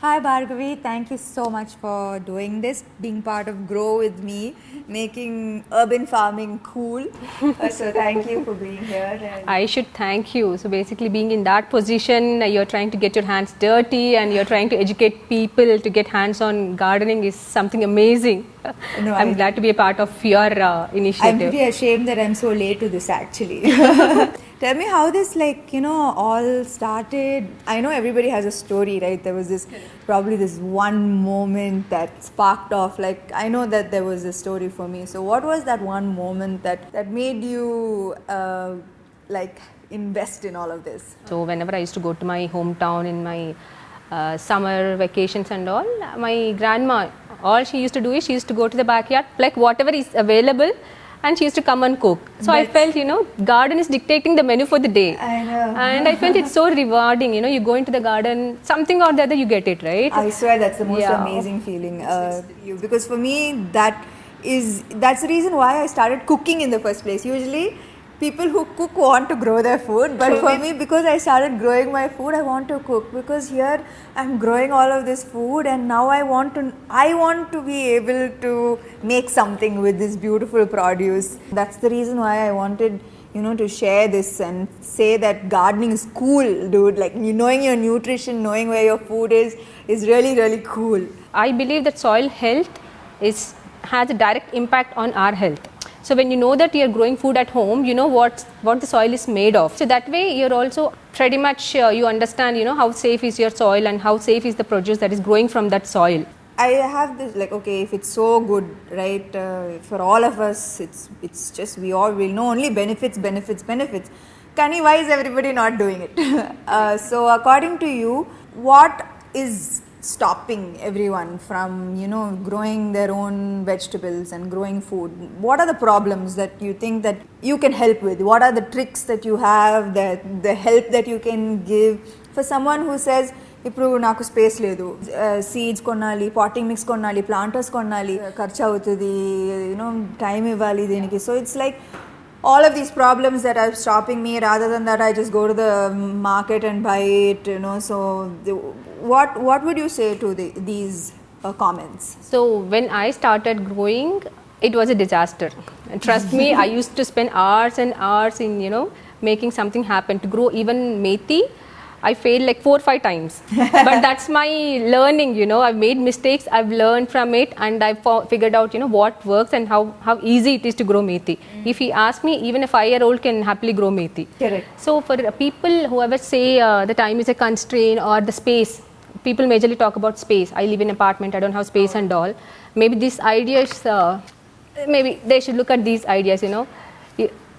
Hi Bhargavi, thank you so much for doing this, being part of Grow with me, making urban farming cool. So thank you for being here. I should thank you. So basically being in that position, you're trying to get your hands dirty and you're trying to educate people to get hands on gardening is something amazing. No, I'm glad to be a part of your initiative. I'm pretty ashamed that I'm so late to this actually. Tell me how this all started. I know everybody has a story, right? There was probably this one moment that sparked off. Like I know that there was a story for me. So what was that one moment that made you invest in all of this? So whenever I used to go to my hometown in my summer vacations and all, my grandma, all she used to do is she used to go to the backyard, pluck whatever is available, and she used to come and cook. So I felt, garden is dictating the menu for the day. I know. And I felt it's so rewarding, you go into the garden, something or the other you get it, right? I swear that's the most amazing feeling. Because for me, that's the reason why I started cooking in the first place. Usually, people who cook want to grow their food, but for me, because I started growing my food, I want to cook, because here I'm growing all of this food and now I want to be able to make something with this beautiful produce. That's the reason why I wanted to share this and say that gardening is cool, dude. Like knowing your nutrition, knowing where your food is really, really cool. I believe that soil health has a direct impact on our health. So when you know that you're growing food at home, you know what the soil is made of. So that way you're also pretty much, you understand, how safe is your soil and how safe is the produce that is growing from that soil. I have this if it's so good, right, for all of us, it's just we all will know only benefits. Kani, why is everybody not doing it? So according to you, what is stopping everyone from growing their own vegetables and growing food? What are the problems that you think that you can help with? What are the tricks that you have, the help that you can give for someone who says ఇప్పుడు నాకు space లేదు, seeds కొనాలి, potting mix కొనాలి, planters కొనాలి, ఖర్చు అవుతుంది, time ఇవ్వాలి దీనికి. So it's like all of these problems that are stopping me, rather than that I just go to the market and buy it, so what would you say to these comments? So when I started growing, it was a disaster. And trust me, I used to spend hours and hours in making something happen. To grow even methi, I failed like 4 or 5 times. But that's my learning, I've made mistakes, I've learned from it, and I've figured out, what works and how easy it is to grow methi. If he asks me, even a 5-year-old can happily grow methi. Correct. So for people who ever say the time is a constraint or the space, people majorly talk about space. I live in an apartment, I don't have space and all. Maybe this idea is, maybe they should look at these ideas,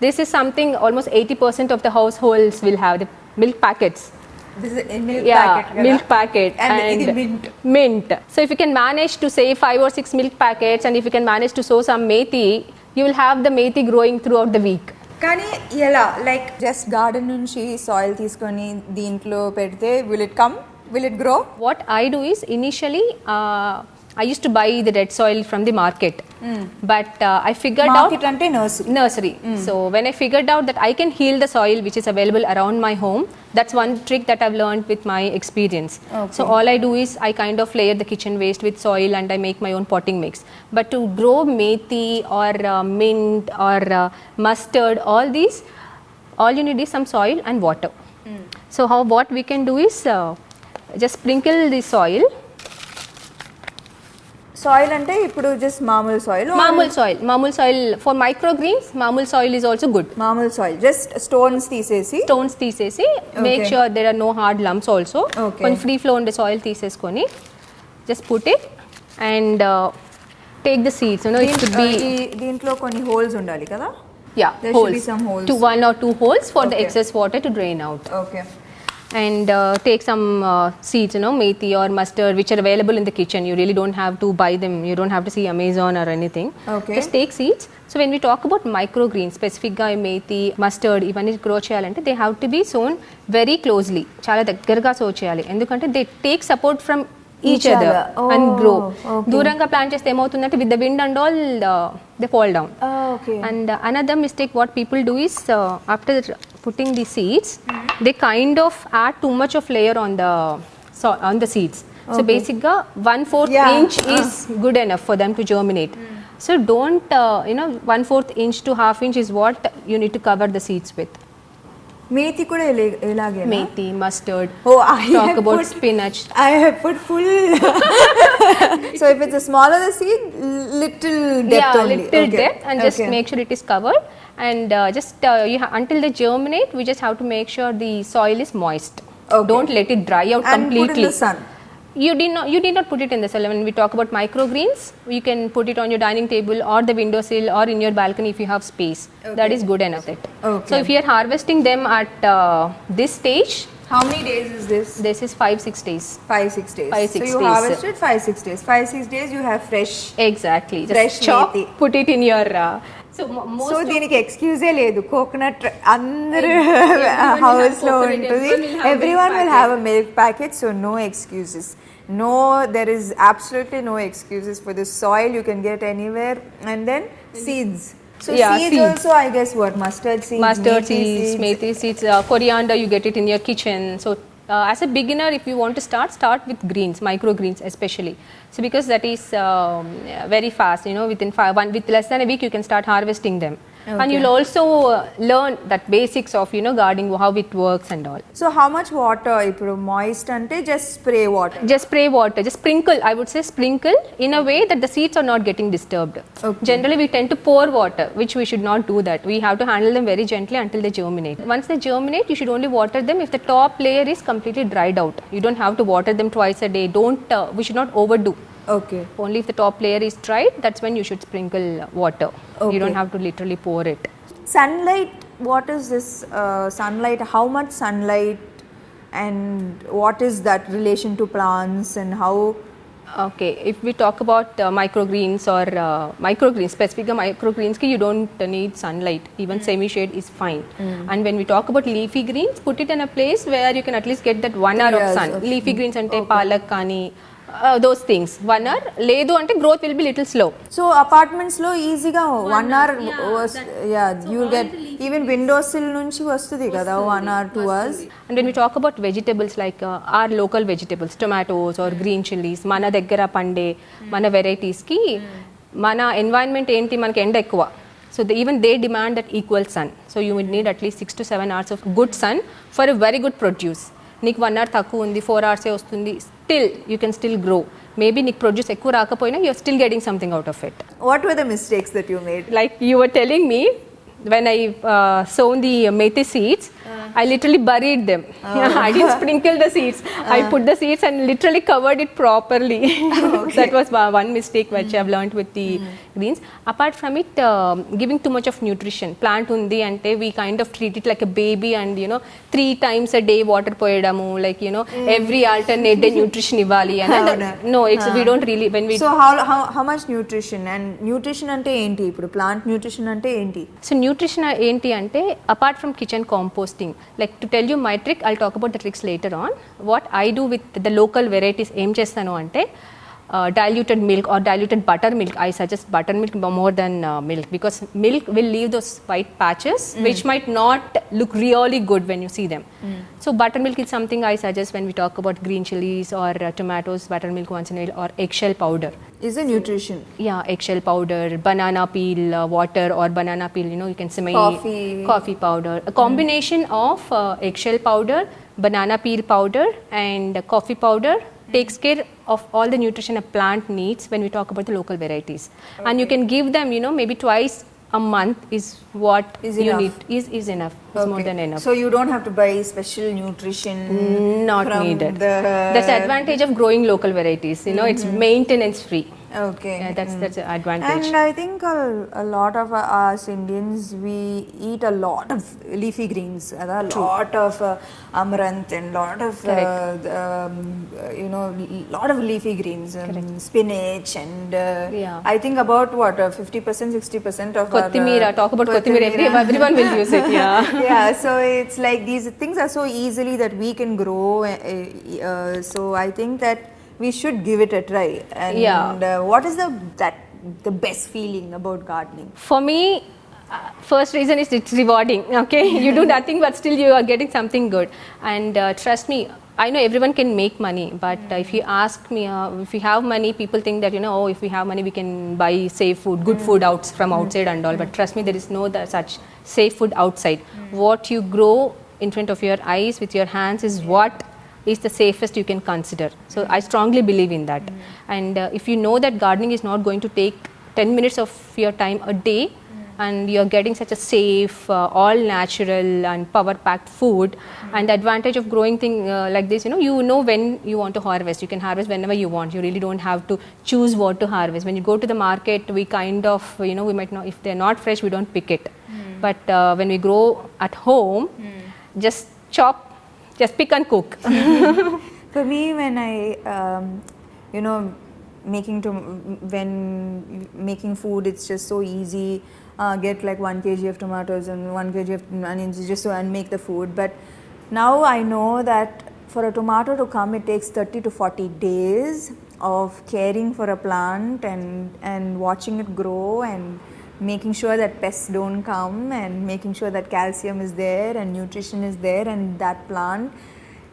This is something almost 80% of the households will have, the milk packets. This is a milk packet. Milk packet and mint. So if you can manage to save 5 or 6 milk packets, and if you can manage to sow some methi, you will have the methi growing throughout the week. కానీ ఎలా, like just garden నుంచి soil తీసుకొని దీంట్లో పెడితే will it grow? What I do is initially I used to buy the red soil from the market, but I figured market ante nursery. So when I figured out that I can heal the soil which is available around my home, that's one trick that I've learned with my experience. Okay. So all I do is I kind of layer the kitchen waste with soil and I make my own potting mix. But to grow methi or mint or mustard, all these, all you need is some soil and water. So what we can do is just sprinkle the soil. Soil ante ippudu just మామూలు soil for microgreens. మామూలు soil is also good. మామూలు soil, just stones తీసేసి make sure there are no hard lumps also. కొంచెం free flow ఉండే soil తీసేసుకొని just put it and take the seeds, it should be దీంట్లో కొన్ని holes ఉండాలి కదా? There holes. should be some holes. 1 or 2 holes for the excess water to drain out. Okay. And take some seeds, methi or mustard, which are available in the kitchen. You really don't have to buy them. You don't have to see Amazon or anything. Okay. Just take seeds. So when we talk about microgreens, specific ga methi, mustard, ఇవన్నీ grow చేయాలంటే they have to be sown very closely. చాలా దగ్గరగా sow చేయాలి. ఎందుకంటే they take support from each other and grow. దూరంగా plant చేస్తే ఏమవుతుందంటే with the wind and all they fall down. Okay. And another mistake what people do is after putting the seeds, they kind of add too much of layer on the seeds. So basically 1/4 Yeah. inch is good enough for them to germinate. So don't 1/4 inch to half inch is what you need to cover the seeds with. Methi kuda elage. Methi, mustard. Oh, I Talk have about put- spinach. I have put full. So if it's a smaller the seed, little depth Yeah, only. little Okay. depth, and just Okay. make sure it is covered. And just until they germinate, we just have to make sure the soil is moist. Okay. Don't let it dry out And completely. put in the sun. You did not put it in the soil. When we talk about microgreens, you can put it on your dining table or the windowsill or in your balcony if you have space. That is good enough. Okay. So if you are harvesting them at this stage, How many days is this? this is 5-6 days. 5-6 days. 5-6 so you days. harvest it 5-6 days. 5-6 days you have fresh. Exactly. Just Fresh chop, methi. put it in your. Most so of- దీనికి ఎక్స్క్యూజే లేదు coconut అందరు Everyone will house have లో coconut, ఉంటుంది everyone will have everyone milk will have a milk packet so no excuses no there is absolutely no excuses for this soil you can get anywhere and then seeds so Yeah, seeds seeds. also I guess what mustard seeds Mustard methi seeds, methi seeds, coriander, you get it in your kitchen. So as a beginner, if you want to start with greens, microgreens especially. So because that is very fast, within with less than a week you can start harvesting them. And you'll also learn that basics of gardening, how it works and all. so how much water ఇప్పుడు moist అంటే just spray water Just spray water, just sprinkle. I would say sprinkle in a way that the seeds are not getting disturbed. Okay. Generally, we tend to pour water, which we should not do that. We have to handle them very gently until they germinate. Once they germinate, you should only water them if the top layer is completely dried out. You don't have to water them twice a day. We should not overdo. okay Only if the top layer is dried, that's when you should sprinkle water. Okay. You don't have to literally pour it. sunlight what is this sunlight how much sunlight and what is that relation to plants and how Okay, if we talk about microgreens or microgreens, specific microgreens, you don't need sunlight. Even semi-shade is fine. And when we talk about leafy greens, put it in a place where you can at least get that 1 hour of Yes, sun. okay. Leafy greens ante palak kani, those things. 1 hour. Ledu ante growth will be little slow. so apartments లో ఈజీగా 1 hour you will get even windows sill నుంచి వస్తుంది కదా 1 hour 2 hours And when we talk about vegetables like our local vegetables, tomatoes or green chilies, mana daggara pande, mana varieties ki, mana environment enti manaki end ekkuva. So even they demand that equal sun. So you would need at least 6 to 7 hours of good sun for a very good produce. నీకు 1 hour తక్కువ ఉంది 4 hours వస్తుంది still you can still grow maybe నీకు produce ఎక్కువ రాకపోయినా you're still getting something out of it what were the mistakes that you made like you were telling me when I sown the methi seeds, I literally buried them. I didn't sprinkle the seeds. I put the seeds and literally covered it properly. That was one mistake which I've learned with the greens. Apart from it, giving too much of nutrition. Plant undi ante we kind of treat it like a baby and 3 times a day water poyedamu like every alternate day nutrition ivali and no it's we don't really when we so how much nutrition and nutrition అంటే ఏంటి ఇప్పుడు plant nutrition అంటే ఏంటి so nutrition ఏంటి అంటే apart from kitchen composting like to tell you my trick I talk about the tricks later on what I do with the local varieties ఏం చేస్తాను అంటే diluted milk or diluted buttermilk. I suggest buttermilk more than milk because milk will leave those white patches which might not look really good when you see them. So buttermilk is something I suggest when we talk about green chilies or tomatoes, buttermilk once in a while or eggshell powder. is a nutrition Yeah, eggshell powder, banana peel water or banana peel, you can simmer coffee powder. A combination of eggshell powder, banana peel powder and coffee powder takes care of all the nutrition a plant needs when we talk about the local varieties. Okay. And you can give them, maybe twice a month is what Is you enough. need. Is enough. Is more than enough. So you don't have to buy special nutrition Not from needed. the That's the advantage of growing local varieties. It's maintenance free. okay Yeah, that's an advantage. and I think a lot of us Indians we eat a lot of leafy greens a lot of amaranth and lot of lot of leafy greens spinach and Yeah. I think about what 50% 60% of Kothimira, talk about kothimira. Everyone will use it. Yeah. yeah so it's like these things are so easily that we can grow so I think that we should give it a try and what is the best feeling about gardening For me, first reason is it's rewarding. Okay, you do nothing but still you are getting something good. And trust me, I know everyone can make money, but if you ask me, if you have money, people think that, oh, if we have money, we can buy safe food, good food from outside and all. But trust me, there is no such safe food outside. What you grow in front of your eyes with your hands is what is the safest you can consider. So I strongly believe in that. And if you know that gardening is not going to take 10 minutes of your time a day, and you're getting such a safe, all natural and power packed food, and the advantage of growing thing like this, you know when you want to harvest. You can harvest whenever you want. You really don't have to choose what to harvest. When you go to the market, we kind of, we might not, if they're not fresh, we don't pick it. But when we grow at home, just chop, just pick and cook. For me, when I, when making food, it's just so easy. Get like 1 kg of tomatoes and 1 kg of onions just so and make the food. But now I know that for a tomato to come, it takes 30 to 40 days of caring for a plant and watching it grow and making sure that pests don't come and making sure that calcium is there and nutrition is there and that plant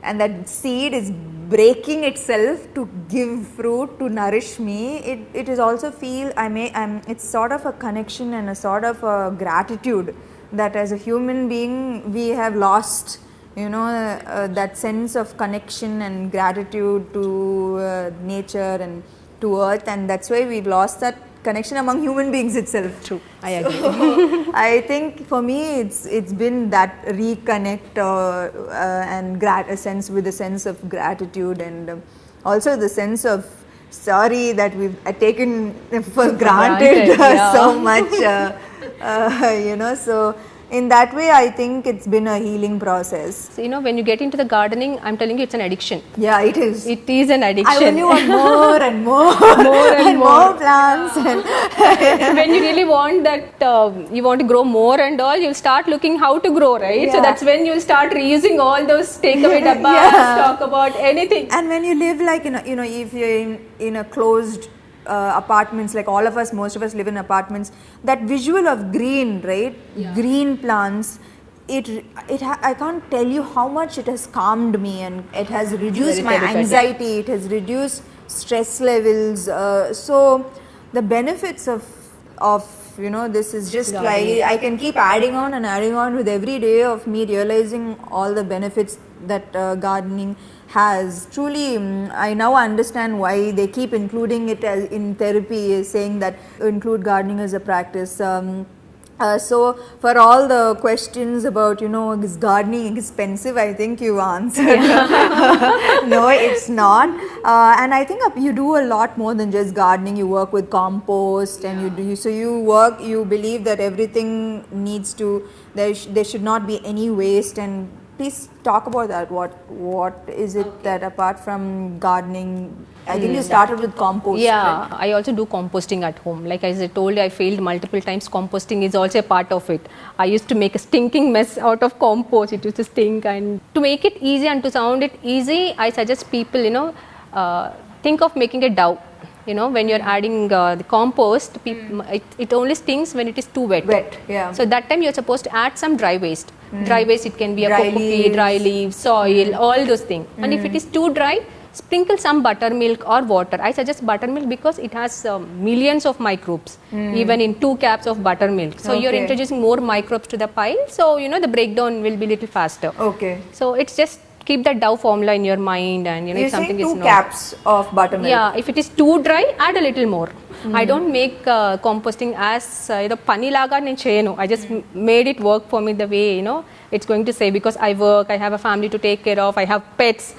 and that seed is breaking itself to give fruit, to nourish me. It is also feel, it's sort of a connection and a sort of a gratitude that as a human being we have lost, that sense of connection and gratitude to nature and to earth, and that's why we've lost that connection among human beings itself. True, I agree. I think for me it's been that reconnect and a sense with the sense of gratitude and also the sense of sorry that we've taken for granted so much. So in that way, I think it's been a healing process. So, when you get into the gardening, I'm telling you, it's an addiction. Yeah, it is. It is an addiction. I only want more and more, more plants. And when you really want that, you want to grow more and all, you'll start looking how to grow, right? Yeah. So that's when you'll start reusing all those takeaway dabbas, talk about anything. And when you live like if you're in a closed apartments, like all of us, most of us live in apartments, that visual of green, right? Yeah. Green plants, I can't tell you how much it has calmed me and it has reduced my anxiety, it has reduced stress levels. So the benefits of this is just like I can keep adding on with every day of me realizing all the benefits that gardening has. Truly, I now understand why they keep including it as in therapy, saying that include gardening as a practice. So for all the questions about, is gardening expensive, I think you answered. No, it's not. And I think you do a lot more than just gardening. You work with compost and you believe that everything needs to, there should not be any waste. And please talk about that. What is it that apart from gardening, I think you started with compost. Yeah, right? I also do composting at home. Like as I told you, I failed multiple times. Composting is also a part of it. I used to make a stinking mess out of compost. It used to stink. And to make it easy and to sound it easy, I suggest people, think of making a dough. When you're adding the compost, it only stings when it is too wet. Yeah. So that time you're supposed to add some dry waste. Dry waste, it can be a coconut, dry leaves, soil, all those things. And if it is too dry, sprinkle some buttermilk or water. I suggest buttermilk because it has millions of microbes, even in 2 cups of buttermilk. So you're introducing more microbes to the pile. So, the breakdown will be little faster. Okay. So it's just keep that dough formula in your mind, and if something is 2 cups of buttermilk. Yeah, if it is too dry, add a little more. I don't make composting as pani laga nen cheyanu. I just made it work for me the way it's going to say, because I work, I have a family to take care of, I have pets.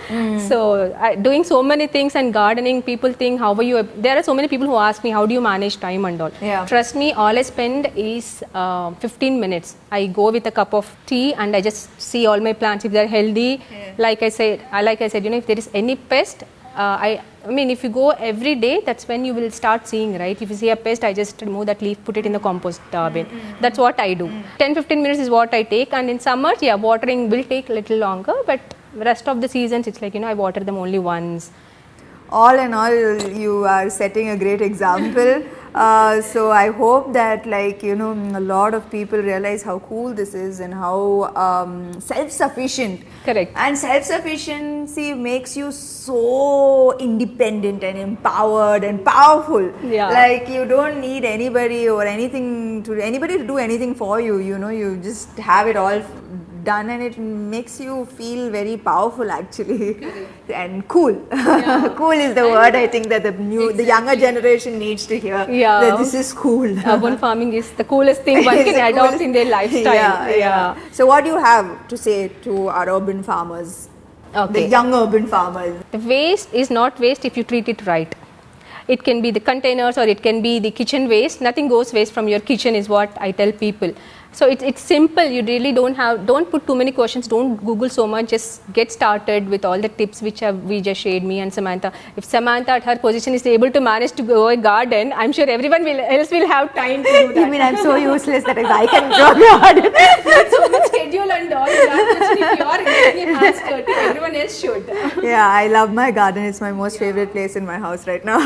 So doing so many things and gardening, people think how are you? There are so many people who ask me how do you manage time and all. Yeah. Trust me, all I spend is 15 minutes. I go with a cup of tea and I just see all my plants if they're healthy. Yeah. Like I said, if there is any pest, I mean, if you go every day, that's when you will start seeing, right? If you see a pest, I just remove that leaf, put it in the compost bin. That's what I do. 10-15 minutes is what I take. And in summers, watering will take a little longer. But rest of the seasons, it's like, I water them only once. All in all, you are setting a great example. So I hope that, like, you know, a lot of people realize how cool this is and how self-sufficient. Correct. And self-sufficiency makes you so independent and empowered and powerful. Yeah. Like, you don't need anybody or anything to anybody to do anything for you. You know, you just have it all done, and it makes you feel very powerful, actually. And cool. Cool is the word I think that the younger generation needs to hear. Yeah. That this is cool. Urban farming is the coolest thing one It's can the adopt coolest- in their lifestyle. Yeah. So what do you have to say to our urban farmers? Okay. The young urban farmers. The waste is not waste if you treat it right. It can be the containers or it can be the kitchen waste. Nothing goes waste from your kitchen is what I tell people. So it's simple. You really don't put too many questions. Don't Google so much. Just get started with all the tips which we just shared, me and Samantha. If Samantha at her position is able to manage to grow a garden, I'm sure everyone else will have time to do that. You mean I'm so useless that I can grow garden? So much schedule and all that. If you are getting your hands dirty, everyone else should. Yeah, I love my garden. It's my most favorite place in my house right now.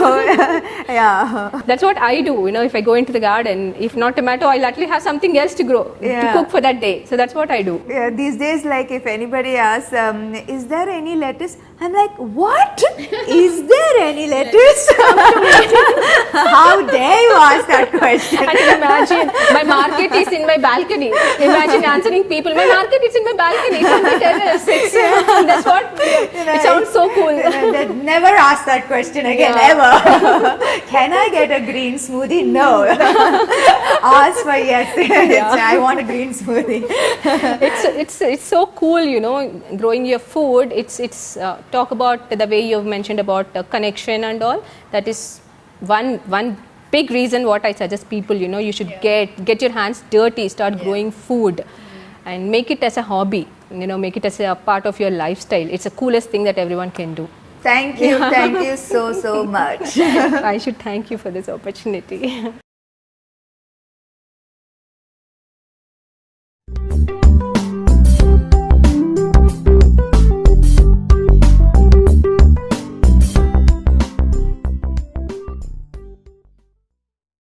Yeah. That's what I do. You know, if I go into the garden, if not tomato, I'll at least have something else to grow, to cook for that day. So that's what I do. Yeah, these days, like, if anybody asks, is there any lettuce? I'm like, what? Is there any lettuce? How dare you ask that question? I can imagine my market is in my balcony. Imagine answering people, my market is in my balcony, it's on the terrace. That's what, it sounds so cool. Never ask that question again, ever. Can I get a green smoothie? No. Ask for yes. I want a green smoothie. It's so cool, you know, growing your food. It's talk about the way you've mentioned about connection and all. That is one big reason what I suggest people, you know, you should get your hands dirty, start growing food, and make it as a hobby. You know, make it as a part of your lifestyle. It's the coolest thing that everyone can do. Thank you so much. I should thank you for this opportunity.